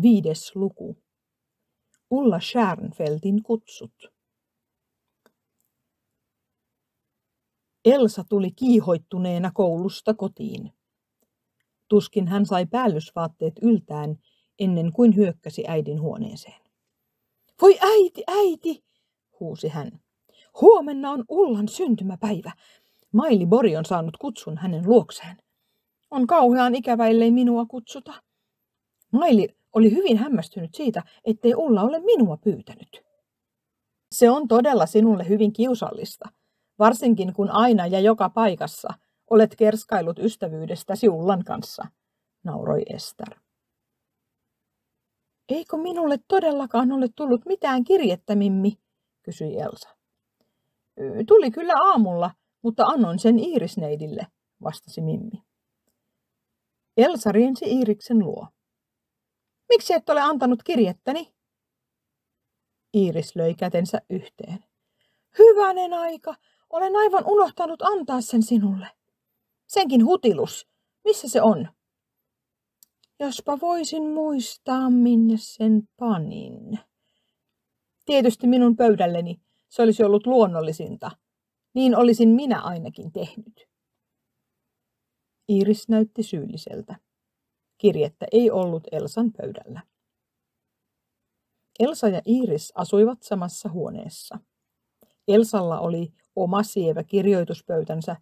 5. luku. Ulla Stjernfeldtin kutsut. Elsa tuli kiihoittuneena koulusta kotiin. Tuskin hän sai päällysvaatteet yltään ennen kuin hyökkäsi äidin huoneeseen. Voi äiti, äiti, huusi hän. Huomenna on Ullan syntymäpäivä. Maili Bori on saanut kutsun hänen luokseen. On kauhean ikävä, ellei minua kutsuta. Maili oli hyvin hämmästynyt siitä, ettei Ulla ole minua pyytänyt. Se on todella sinulle hyvin kiusallista, varsinkin kun aina ja joka paikassa olet kerskailut ystävyydestäsi Ullan kanssa, nauroi Ester. Eikö minulle todellakaan ole tullut mitään kirjettä, Mimmi, kysyi Elsa. Tuli kyllä aamulla, mutta annoin sen Iirisneidille, vastasi Mimmi. Elsa riensi Iiriksen luo. Miksi et ole antanut kirjettäni? Iiris löi kätensä yhteen. Hyvänen aika, olen aivan unohtanut antaa sen sinulle. Senkin hutilus, missä se on? Jospa voisin muistaa, minne sen panin. Tietysti minun pöydälleni, se olisi ollut luonnollisinta. Niin olisin minä ainakin tehnyt. Iiris näytti syylliseltä. Kirjettä ei ollut Elsan pöydällä. Elsa ja Iiris asuivat samassa huoneessa. Elsalla oli oma sievä kirjoituspöytänsä,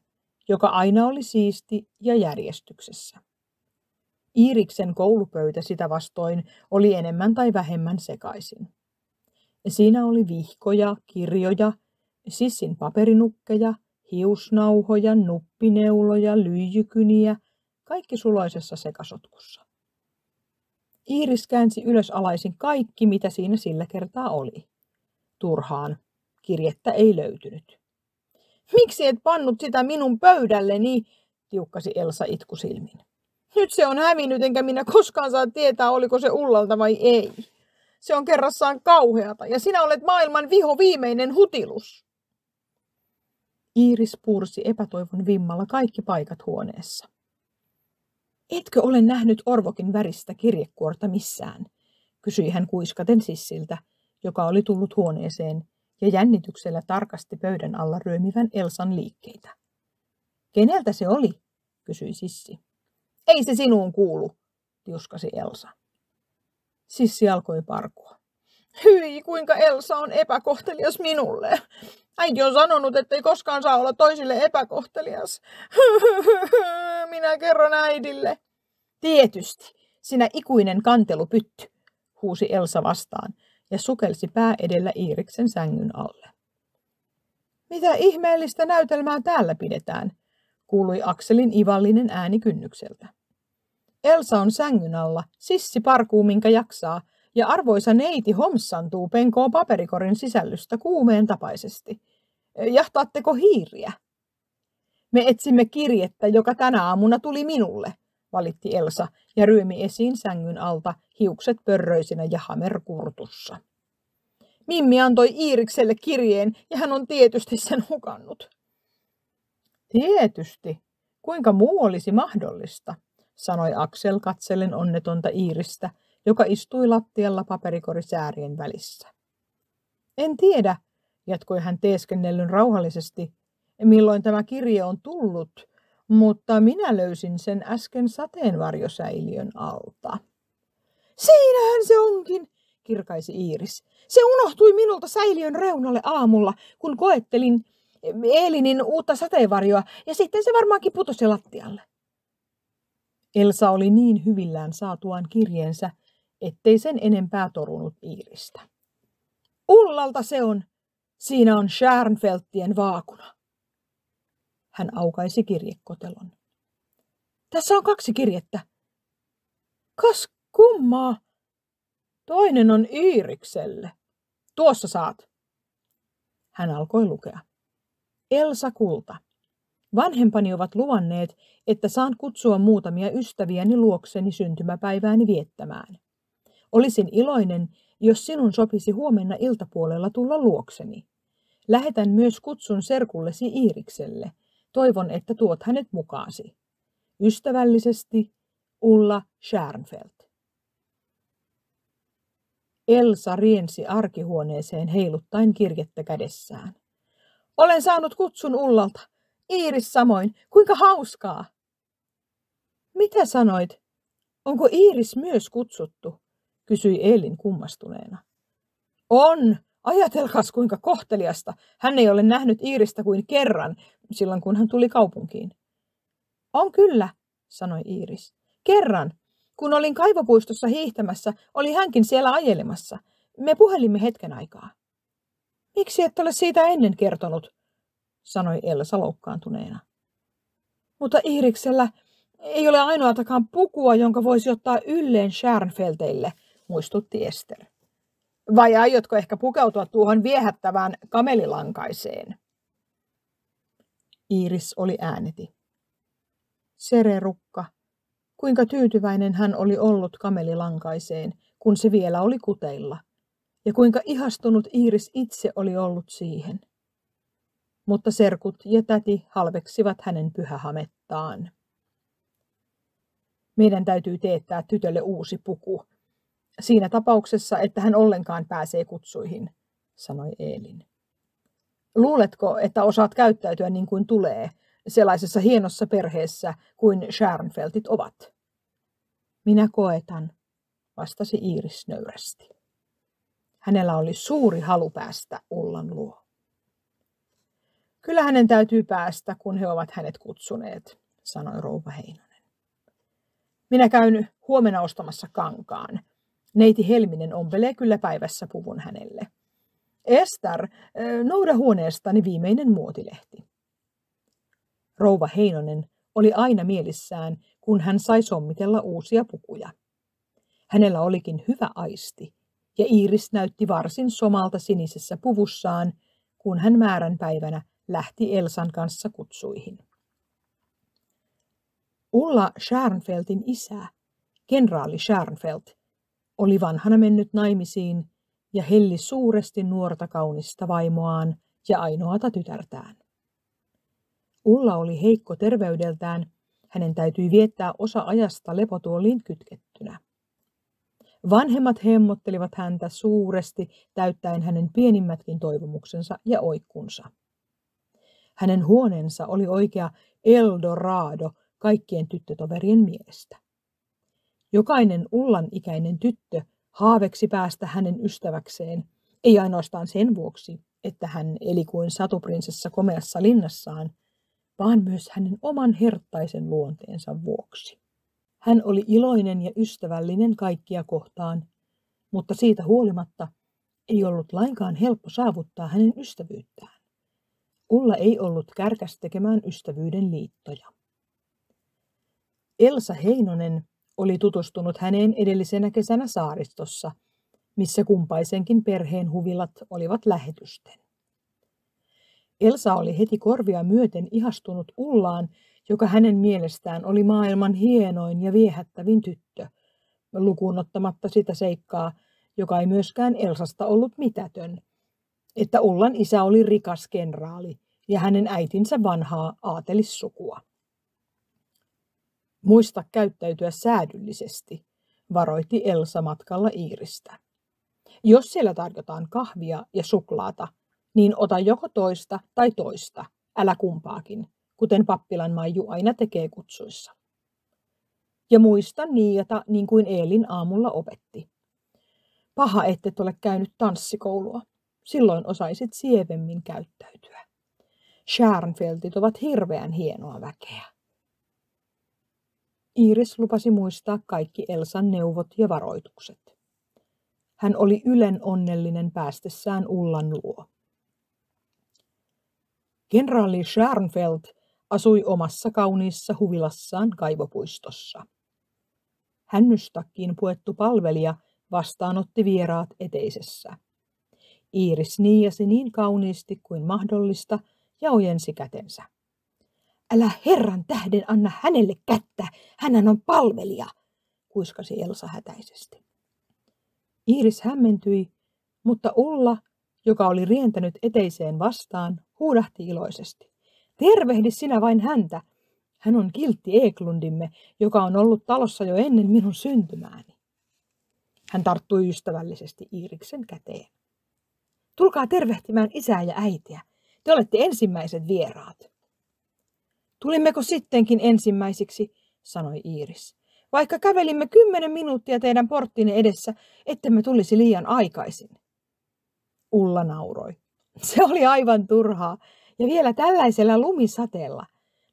joka aina oli siisti ja järjestyksessä. Iiriksen koulupöytä sitä vastoin oli enemmän tai vähemmän sekaisin. Siinä oli vihkoja, kirjoja, Sissin paperinukkeja, hiusnauhoja, nuppineuloja, lyijykyniä, kaikki suloisessa sekasotkussa. Iiris käänsi ylösalaisin kaikki, mitä siinä sillä kertaa oli. Turhaan kirjettä ei löytynyt. Miksi et pannut sitä minun pöydälleni, tiukkasi Elsa itkusilmin. Nyt se on hävinnyt, enkä minä koskaan saa tietää, oliko se Ullalta vai ei. Se on kerrassaan kauheata, ja sinä olet maailman vihoviimeinen hutilus. Iiris puursi epätoivon vimmalla kaikki paikat huoneessa. Etkö ole nähnyt Orvokin väristä kirjekuorta missään, kysyi hän kuiskaten Sissiltä, joka oli tullut huoneeseen ja jännityksellä tarkasti pöydän alla ryömivän Elsan liikkeitä. Keneltä se oli, kysyi Sissi. Ei se sinuun kuulu, tiuskasi Elsa. Sissi alkoi parkua. Hyi, kuinka Elsa on epäkohtelias minulle. Äiti on sanonut, ettei koskaan saa olla toisille epäkohtelias. Minä kerron äidille. Tietysti, sinä ikuinen kantelupytty, huusi Elsa vastaan ja sukelsi pää edellä Iiriksen sängyn alle. Mitä ihmeellistä näytelmää täällä pidetään, kuului Akselin ivallinen ääni kynnykseltä. Elsa on sängyn alla, Sissi parkuu minkä jaksaa, ja arvoisa neiti homsantuu penkoo paperikorin sisällystä kuumeen tapaisesti. Jahtaatteko hiiriä? Me etsimme kirjettä, joka tänä aamuna tuli minulle, valitti Elsa ja ryömi esiin sängyn alta hiukset pörröisinä ja hamerkurtussa. Mimmi antoi Iirikselle kirjeen ja hän on tietysti sen hukannut. Tietysti. Kuinka muu olisi mahdollista, sanoi Aksel katsellen onnetonta Iiristä, joka istui lattialla paperikorisäärien välissä. En tiedä, jatkoi hän teeskennellyn rauhallisesti, milloin tämä kirje on tullut, mutta minä löysin sen äsken sateenvarjosäiliön alta. Siinähän se onkin, kirkaisi Iiris. Se unohtui minulta säiliön reunalle aamulla, kun koettelin Eelinin uutta sateenvarjoa, ja sitten se varmaankin putosi lattialle. Elsa oli niin hyvillään saatuaan kirjeensä, ettei sen enempää torunut Iiristä. Ullalta se on. Siinä on Stjernfeldtien vaakuna. Hän aukaisi kirjekotelon. Tässä on 2 kirjettä. Kas kummaa. Toinen on Iirikselle. Tuossa saat. Hän alkoi lukea. Elsa Kulta. Vanhempani ovat luvanneet, että saan kutsua muutamia ystäviäni luokseni syntymäpäivääni viettämään. Olisin iloinen, jos sinun sopisi huomenna iltapuolella tulla luokseni. Lähetän myös kutsun serkullesi Iirikselle. Toivon, että tuot hänet mukaasi. Ystävällisesti, Ulla Stjernfeldt. Elsa riensi arkihuoneeseen heiluttaen kirjettä kädessään. Olen saanut kutsun Ullalta. Iiris samoin. Kuinka hauskaa! Mitä sanoit? Onko Iiris myös kutsuttu? Kysyi Elin kummastuneena. On. Ajatelkaas kuinka kohteliasta. Hän ei ole nähnyt Iiristä kuin kerran, silloin kun hän tuli kaupunkiin. On kyllä, sanoi Iiris. Kerran. Kun olin kaivopuistossa hiihtämässä, oli hänkin siellä ajelemassa. Me puhelimme hetken aikaa. Miksi et ole siitä ennen kertonut, sanoi Elsa loukkaantuneena. Mutta Iiriksellä ei ole ainoatakaan pukua, jonka voisi ottaa ylleen Stjärnfeldtille, muistutti Ester. Vai aiotko ehkä pukeutua tuohon viehättävään kamelilankaiseen? Iiris oli ääneti. Sererukka, kuinka tyytyväinen hän oli ollut kamelilankaiseen, kun se vielä oli kuteilla, ja kuinka ihastunut Iiris itse oli ollut siihen. Mutta serkut ja täti halveksivat hänen pyhähamettaan. Meidän täytyy teettää tytölle uusi puku. Siinä tapauksessa, että hän ollenkaan pääsee kutsuihin, sanoi Elin. Luuletko, että osaat käyttäytyä niin kuin tulee, sellaisessa hienossa perheessä kuin Stjärnfeldtit ovat? Minä koetan, vastasi Iiris nöyrästi. Hänellä oli suuri halu päästä Ullan luo. Kyllä hänen täytyy päästä, kun he ovat hänet kutsuneet, sanoi rouva Heinonen. Minä käyn huomenna ostamassa kankaan. Neiti Helminen ompelee kyllä päivässä puvun hänelle. Ester, nouda huoneestani viimeinen muotilehti. Rouva Heinonen oli aina mielissään, kun hän sai sommitella uusia pukuja. Hänellä olikin hyvä aisti, ja Iiris näytti varsin somalta sinisessä puvussaan, kun hän määränpäivänä lähti Elsan kanssa kutsuihin. Ulla Stjärnfeldtin isä, kenraali Stjärnfeldt, oli vanhana mennyt naimisiin ja helli suuresti nuorta kaunista vaimoaan ja ainoata tytärtään. Ulla oli heikko terveydeltään, hänen täytyi viettää osa ajasta lepotuoliin kytkettynä. Vanhemmat hemmottelivat häntä suuresti, täyttäen hänen pienimmätkin toivomuksensa ja oikkunsa. Hänen huoneensa oli oikea Eldorado kaikkien tyttötoverien mielestä. Jokainen Ullan ikäinen tyttö haaveksi päästä hänen ystäväkseen, ei ainoastaan sen vuoksi, että hän eli kuin satuprinsessa komeassa linnassaan, vaan myös hänen oman herttaisen luonteensa vuoksi. Hän oli iloinen ja ystävällinen kaikkia kohtaan, mutta siitä huolimatta ei ollut lainkaan helppo saavuttaa hänen ystävyyttään. Ulla ei ollut kärkäs tekemään ystävyyden liittoja. Elsa Heinonen oli tutustunut häneen edellisenä kesänä saaristossa, missä kumpaisenkin perheen huvilat olivat lähetysten. Elsa oli heti korvia myöten ihastunut Ullaan, joka hänen mielestään oli maailman hienoin ja viehättävin tyttö, lukuun ottamatta sitä seikkaa, joka ei myöskään Elsasta ollut mitätön, että Ullan isä oli rikas kenraali ja hänen äitinsä vanhaa aatelissukua. Muista käyttäytyä säädyllisesti, varoitti Elsa matkalla Iiristä. Jos siellä tarjotaan kahvia ja suklaata, niin ota joko toista tai toista, älä kumpaakin, kuten pappilan Maiju aina tekee kutsuissa. Ja muista niiata niin kuin Elin aamulla opetti. Paha, ettet ole käynyt tanssikoulua, silloin osaisit sievemmin käyttäytyä. Stjärnfeldtit ovat hirveän hienoa väkeä. Iiris lupasi muistaa kaikki Elsan neuvot ja varoitukset. Hän oli ylen onnellinen päästessään Ullan luo. Kenraali Stjärnfeldt asui omassa kauniissa huvilassaan kaivopuistossa. Hännystakkiin puettu palvelija vastaanotti vieraat eteisessä. Iiris niiasi niin kauniisti kuin mahdollista ja ojensi kätensä. Älä herran tähden anna hänelle kättä, hänhän on palvelija, kuiskasi Elsa hätäisesti. Iiris hämmentyi, mutta Ulla, joka oli rientänyt eteiseen vastaan, huudahti iloisesti. Tervehdi sinä vain häntä. Hän on kiltti Eklundimme, joka on ollut talossa jo ennen minun syntymääni. Hän tarttui ystävällisesti Iiriksen käteen. Tulkaa tervehtimään isää ja äitiä. Te olette ensimmäiset vieraat. Tulimmeko sittenkin ensimmäisiksi, sanoi Iiris. Vaikka kävelimme 10 minuuttia teidän porttinne edessä, ettemme tulisi liian aikaisin. Ulla nauroi. Se oli aivan turhaa ja vielä tällaisella lumisateella,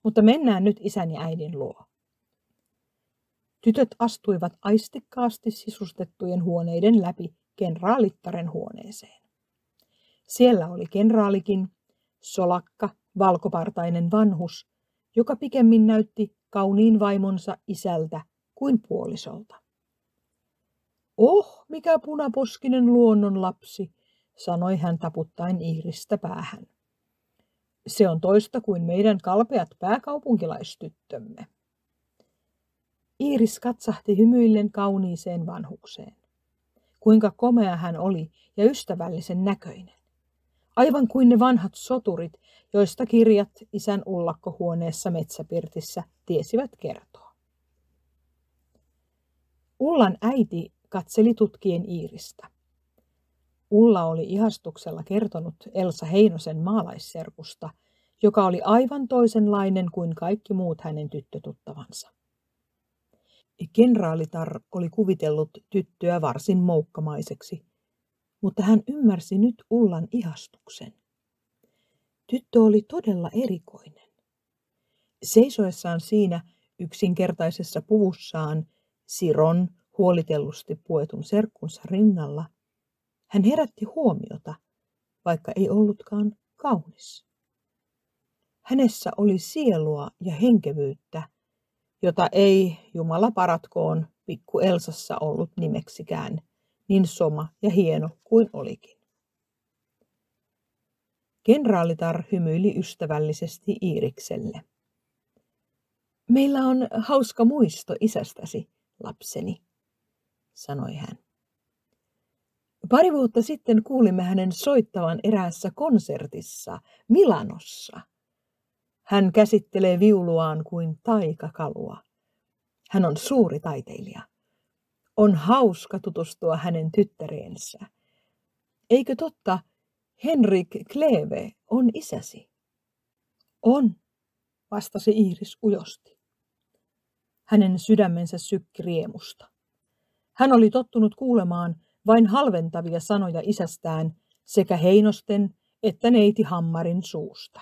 mutta mennään nyt isän ja äidin luo. Tytöt astuivat aistikkaasti sisustettujen huoneiden läpi kenraalittaren huoneeseen. Siellä oli kenraalikin, solakka, valkopartainen vanhus, joka pikemmin näytti kauniin vaimonsa isältä kuin puolisolta. Oh, mikä punaposkinen luonnon lapsi, sanoi hän taputtaen Iiristä päähän. Se on toista kuin meidän kalpeat pääkaupunkilaistyttömme. Iiris katsahti hymyillen kauniiseen vanhukseen. Kuinka komea hän oli ja ystävällisen näköinen. Aivan kuin ne vanhat soturit, joista kirjat isän ullakkohuoneessa metsäpirtissä tiesivät kertoa. Ullan äiti katseli tutkien Iiristä. Ulla oli ihastuksella kertonut Elsa Heinosen maalaisserkusta, joka oli aivan toisenlainen kuin kaikki muut hänen tyttötuttavansa. Kenraalitar oli kuvitellut tyttöä varsin moukkamaiseksi, mutta hän ymmärsi nyt Ullan ihastuksen. Tyttö oli todella erikoinen. Seisoessaan siinä yksinkertaisessa puvussaan Siron huolitellusti puetun serkkunsa rinnalla, hän herätti huomiota, vaikka ei ollutkaan kaunis. Hänessä oli sielua ja henkevyyttä, jota ei, Jumala paratkoon, pikku Elsassa ollut nimeksikään, niin soma ja hieno kuin olikin. Kenraalitar hymyili ystävällisesti Iirikselle. Meillä on hauska muisto isästäsi, lapseni, sanoi hän. Pari vuotta sitten kuulimme hänen soittavan eräässä konsertissa Milanossa. Hän käsittelee viuluaan kuin taikakalua. Hän on suuri taiteilija. On hauska tutustua hänen tyttäreensä. Eikö totta, Henrik Kleve on isäsi? On, vastasi Iiris ujosti. Hänen sydämensä sykki riemusta. Hän oli tottunut kuulemaan vain halventavia sanoja isästään sekä Heinosten että neiti Hammarin suusta.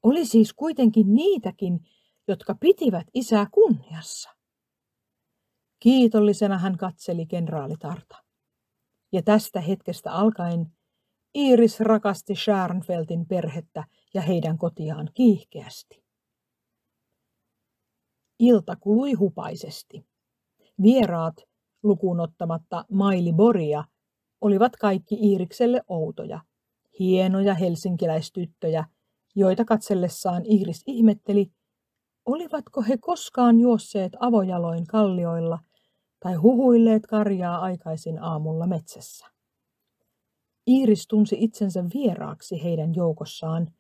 Oli siis kuitenkin niitäkin, jotka pitivät isää kunniassa. Kiitollisena hän katseli kenraalitarta. Ja tästä hetkestä alkaen Iiris rakasti Schärnfeldtin perhettä ja heidän kotiaan kiihkeästi. Ilta kului hupaisesti. Vieraat, lukuun ottamatta Maili Boria, olivat kaikki Iirikselle outoja, hienoja helsinkiläistyttöjä, joita katsellessaan Iiris ihmetteli, olivatko he koskaan juosseet avojaloin kallioilla tai huhuilleet karjaa aikaisin aamulla metsässä. Iiris tunsi itsensä vieraaksi heidän joukossaan,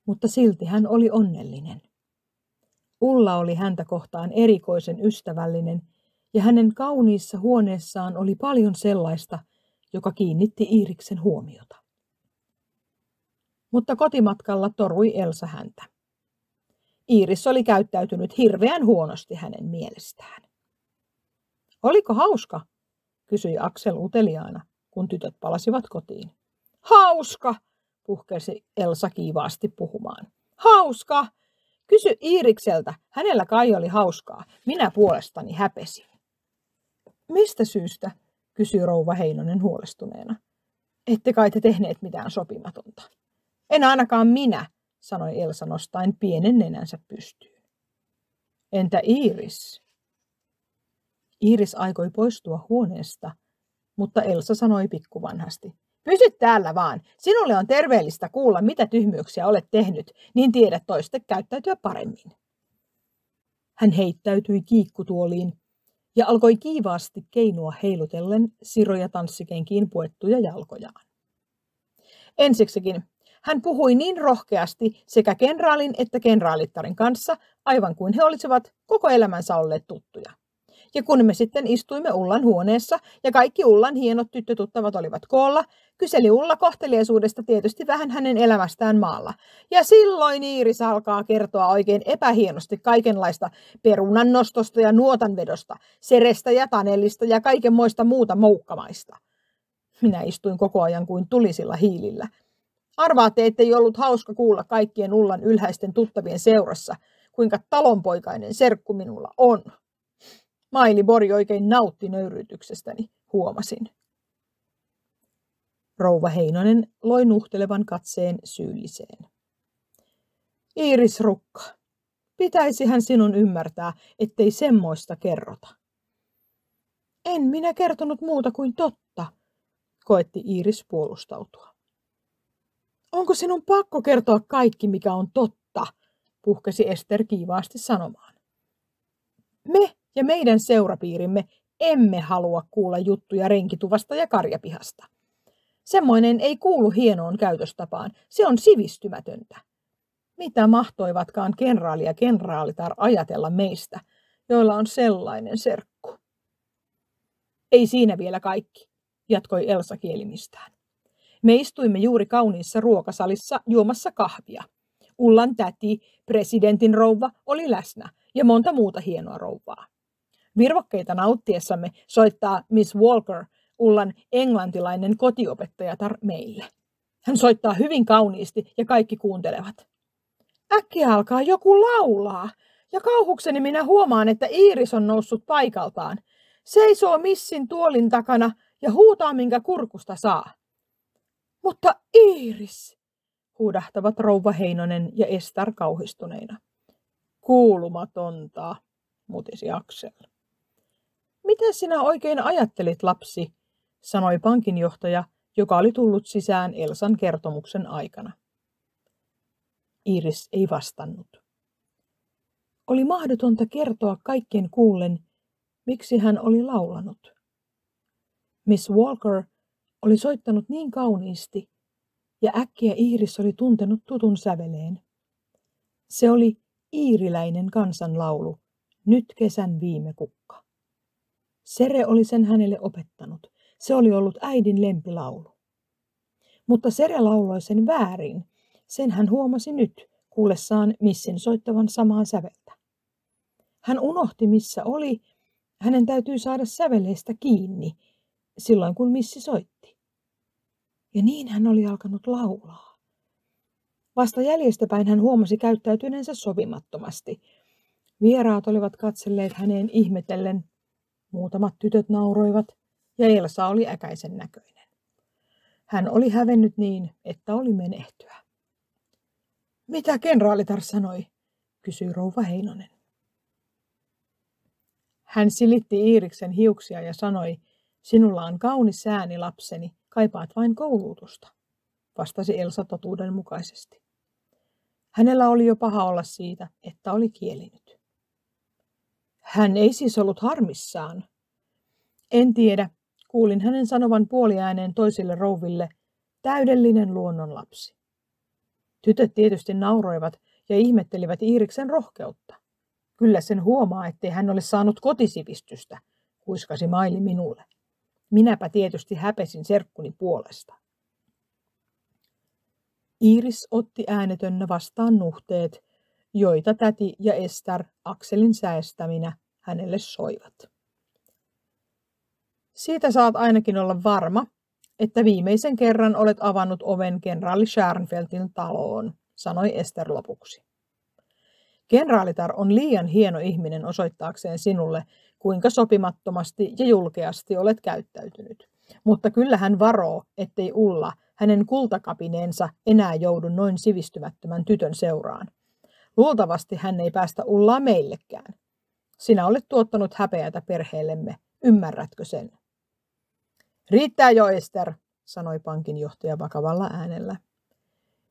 mutta silti hän oli onnellinen. Ulla oli häntä kohtaan erikoisen ystävällinen, ja hänen kauniissa huoneessaan oli paljon sellaista, joka kiinnitti Iiriksen huomiota. Mutta kotimatkalla torui Elsa häntä. Iiris oli käyttäytynyt hirveän huonosti hänen mielestään. Oliko hauska? Kysyi Aksel uteliaana, kun tytöt palasivat kotiin. Hauska, puhkesi Elsa kiivaasti puhumaan. Hauska! Kysy Iirikseltä, hänellä kai oli hauskaa. Minä puolestani häpesin. Mistä syystä? Kysyi rouva Heinonen huolestuneena. Ette kai te tehneet mitään sopimatonta. En ainakaan minä, sanoi Elsa nostaen pienen nenänsä pystyyn. Entä Iiris? Iiris aikoi poistua huoneesta, mutta Elsa sanoi pikkuvanhasti. Pysy täällä vaan. Sinulle on terveellistä kuulla, mitä tyhmyyksiä olet tehnyt, niin tiedät toiste käyttäytyä paremmin. Hän heittäytyi kiikkutuoliin ja alkoi kiivaasti keinua heilutellen siroja tanssikenkiin puettuja jalkojaan. Ensiksikin hän puhui niin rohkeasti sekä kenraalin että kenraalittarin kanssa, aivan kuin he olisivat koko elämänsä olleet tuttuja. Ja kun me sitten istuimme Ullan huoneessa ja kaikki Ullan hienot tyttötuttavat olivat koolla, kyseli Ulla kohteliaisuudesta tietysti vähän hänen elämästään maalla. Ja silloin Iiris alkaa kertoa oikein epähienosti kaikenlaista perunannostosta ja nuotanvedosta, serestä ja tanelista ja kaikenmoista muuta moukkamaista. Minä istuin koko ajan kuin tulisilla hiilillä. Arvaatte, ettei ollut hauska kuulla kaikkien Ullan ylhäisten tuttavien seurassa, kuinka talonpoikainen serkku minulla on. Maili Borg oikein nautti nöyryytyksestäni, huomasin. Rouva Heinonen loi nuhtelevan katseen syylliseen. Iiris Rukka, pitäisihän sinun ymmärtää, ettei semmoista kerrota. En minä kertonut muuta kuin totta, koetti Iiris puolustautua. Onko sinun pakko kertoa kaikki, mikä on totta, puhkesi Ester kiivaasti sanomaan. Me ja meidän seurapiirimme emme halua kuulla juttuja renkituvasta ja karjapihasta. Semmoinen ei kuulu hienoon käytöstapaan, se on sivistymätöntä. Mitä mahtoivatkaan kenraali ja kenraalitar ajatella meistä, joilla on sellainen serkku? Ei siinä vielä kaikki, jatkoi Elsa kielimistään. Me istuimme juuri kauniissa ruokasalissa juomassa kahvia. Ullan täti, presidentin rouva, oli läsnä ja monta muuta hienoa rouvaa. Virvokkeita nauttiessamme soittaa Miss Walker, Ullan englantilainen kotiopettajatar, meille. Hän soittaa hyvin kauniisti ja kaikki kuuntelevat. Äkkiä alkaa joku laulaa ja kauhukseni minä huomaan, että Iiris on noussut paikaltaan. Seisoo missin tuolin takana ja huutaa minkä kurkusta saa. Mutta Iiris, huudahtavat rouva Heinonen ja Ester kauhistuneina. Kuulumatonta, mutisi Aksel. Mitä sinä oikein ajattelit, lapsi, sanoi pankinjohtaja, joka oli tullut sisään Elsan kertomuksen aikana. Iiris ei vastannut. Oli mahdotonta kertoa kaikkien kuullen, miksi hän oli laulanut. Miss Walker oli soittanut niin kauniisti, ja äkkiä Iiris oli tuntenut tutun säveleen. Se oli iiriläinen kansanlaulu, Nyt kesän viime kukka. Sere oli sen hänelle opettanut. Se oli ollut äidin lempilaulu. Mutta Sere lauloi sen väärin. Sen hän huomasi nyt, kuullessaan missin soittavan samaa säveltä. Hän unohti, missä oli. Hänen täytyy saada säveleistä kiinni, silloin kun missi soitti. Ja niin hän oli alkanut laulaa. Vasta jäljestäpäin hän huomasi käyttäytyneensä sopimattomasti. Vieraat olivat katselleet häneen ihmetellen. Muutamat tytöt nauroivat ja Elsa oli äkäisen näköinen. Hän oli hävennyt niin, että oli menehtyä. Mitä kenraalitar sanoi, kysyi rouva Heinonen. Hän silitti Iiriksen hiuksia ja sanoi, sinulla on kaunis ääni, lapseni, kaipaat vain koulutusta, vastasi Elsa totuuden mukaisesti. Hänellä oli jo paha olla siitä, että oli kielinyt. Hän ei siis ollut harmissaan. En tiedä, kuulin hänen sanovan puoliääneen toisille rouville, täydellinen luonnonlapsi. Tytöt tietysti nauroivat ja ihmettelivät Iiriksen rohkeutta. Kyllä sen huomaa, ettei hän ole saanut kotisivistystä, huiskasi Maili minulle. Minäpä tietysti häpesin serkkuni puolesta. Iiris otti äänetönnä vastaan nuhteet, joita täti ja Ester Akselin säestäminä hänelle soivat. Siitä saat ainakin olla varma, että viimeisen kerran olet avannut oven kenraali Stjärnfeldtin taloon, sanoi Ester lopuksi. Kenraalitar on liian hieno ihminen osoittaakseen sinulle, kuinka sopimattomasti ja julkeasti olet käyttäytynyt. Mutta kyllä hän varoo, ettei Ulla, hänen kultakapineensa, enää joudu noin sivistymättömän tytön seuraan. Luultavasti hän ei päästä Ullaa meillekään. Sinä olet tuottanut häpeätä perheellemme, ymmärrätkö sen? Riittää jo, Ester, sanoi pankinjohtaja vakavalla äänellä.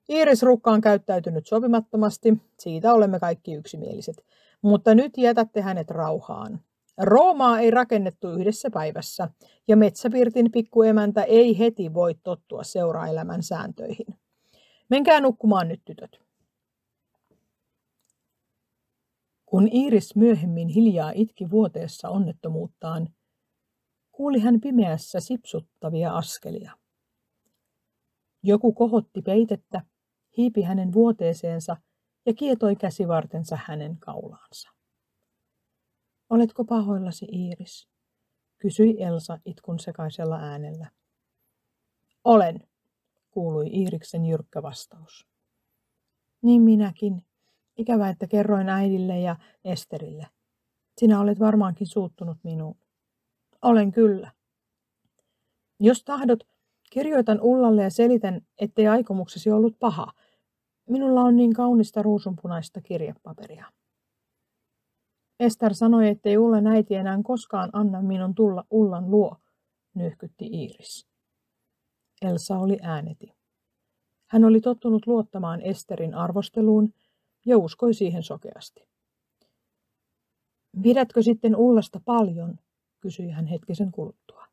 Iiris Rukka on käyttäytynyt sopimattomasti, siitä olemme kaikki yksimieliset, mutta nyt jätätte hänet rauhaan. Roomaa ei rakennettu yhdessä päivässä, ja Metsäpirtin pikkuemäntä ei heti voi tottua seuraelämän sääntöihin. Menkää nukkumaan nyt, tytöt. Kun Iiris myöhemmin hiljaa itki vuoteessa onnettomuuttaan, kuuli hän pimeässä sipsuttavia askelia. Joku kohotti peitettä, hiipi hänen vuoteeseensa ja kietoi käsivartensa hänen kaulaansa. Oletko pahoillasi, Iiris? Kysyi Elsa itkun sekaisella äänellä. Olen, kuului Iiriksen jyrkkä vastaus. Niin minäkin. Ikävä, että kerroin äidille ja Esterille. Sinä olet varmaankin suuttunut minuun. Olen kyllä. Jos tahdot, kirjoitan Ullalle ja selitän, ettei aikomuksesi ollut paha. Minulla on niin kaunista ruusunpunaista kirjepaperia. Ester sanoi, ettei Ullan äiti enää koskaan anna minun tulla Ullan luo, nyhkytti Iiris. Elsa oli ääneti. Hän oli tottunut luottamaan Esterin arvosteluun ja uskoi siihen sokeasti. Pidätkö sitten Ullasta paljon, kysyi hän hetkisen kuluttua.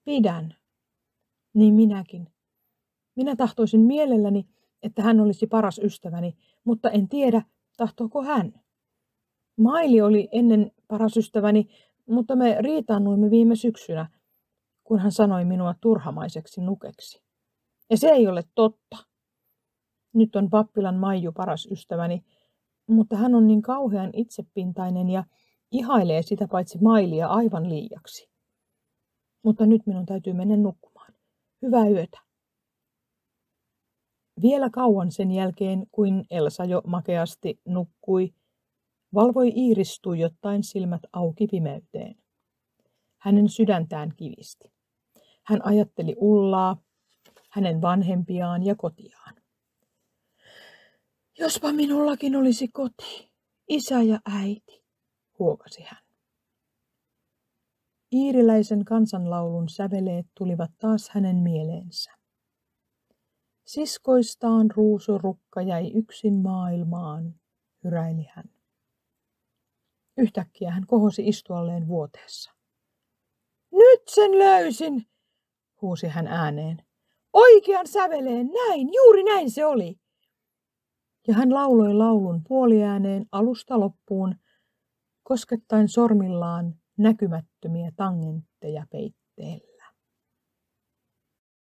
Pidän. Niin minäkin. Minä tahtoisin mielelläni, että hän olisi paras ystäväni, mutta en tiedä, tahtooko hän. Maili oli ennen paras ystäväni, mutta me riitaannuimme viime syksynä, kun hän sanoi minua turhamaiseksi nukeksi. Ja se ei ole totta. Nyt on pappilan Maiju paras ystäväni, mutta hän on niin kauhean itsepintainen ja ihailee sitä paitsi Mailia aivan liiaksi. Mutta nyt minun täytyy mennä nukkumaan. Hyvää yötä. Vielä kauan sen jälkeen, kuin Elsa jo makeasti nukkui, valvoi Iiris tuijottaen silmät auki pimeyteen. Hänen sydäntään kivisti. Hän ajatteli Ullaa, hänen vanhempiaan ja kotiaan. Jospa minullakin olisi koti, isä ja äiti, huokasi hän. Iiriläisen kansanlaulun säveleet tulivat taas hänen mieleensä. Siskoistaan ruusurukka jäi yksin maailmaan, hyräili hän. Yhtäkkiä hän kohosi istualleen vuoteessa. Nyt sen löysin, huusi hän ääneen. Oikean säveleen, näin, juuri näin se oli. Ja hän lauloi laulun puoliääneen alusta loppuun, koskettaen sormillaan näkymättömiä tangentteja peitteellä.